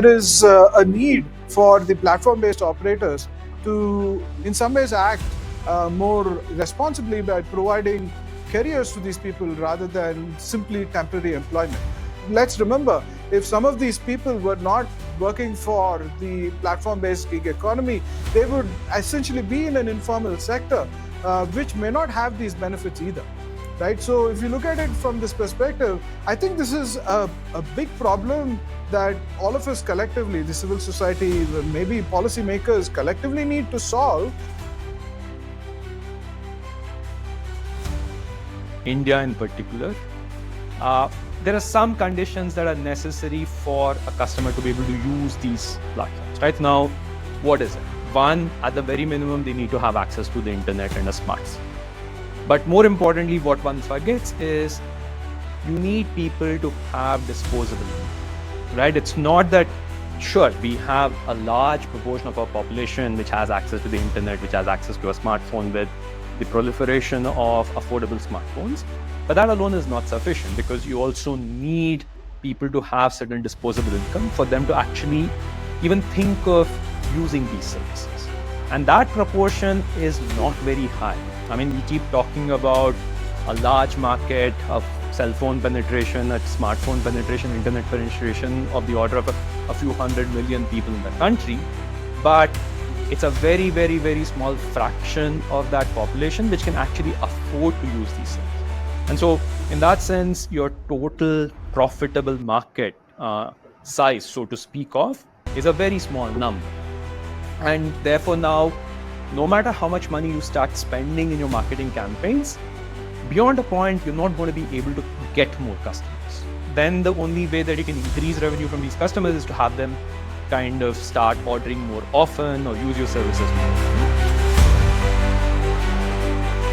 there is a need for the platform-based operators to, in some ways, act more responsibly by providing careers to these people rather than simply temporary employment. Let's remember, if some of these people were not working for the platform-based gig economy, they would essentially be in an informal sector, which may not have these benefits either. Right? So if you look at it from this perspective, I think this is a big problem that all of us collectively, the civil society, maybe policymakers collectively need to solve. India in particular, there are some conditions that are necessary for a customer to be able to use these platforms. Right now, what is it? One, at the very minimum, they need to have access to the internet and a smartphone. But more importantly, what one forgets is you need people to have disposable income, right? It's not that, sure, we have a large proportion of our population which has access to the internet, which has access to a smartphone with the proliferation of affordable smartphones. But that alone is not sufficient, because you also need people to have certain disposable income for them to actually even think of using these services. And that proportion is not very high. I mean, we keep talking about a large market of cell phone penetration, smartphone penetration, internet penetration of the order of a few 100 million people in the country. But it's a very, very, very small fraction of that population which can actually afford to use these services. And so in that sense, your total profitable market size, so to speak of, is a very small number. And therefore now, no matter how much money you start spending in your marketing campaigns, beyond a point, you're not going to be able to get more customers. Then the only way that you can increase revenue from these customers is to have them kind of start ordering more often or use your services more.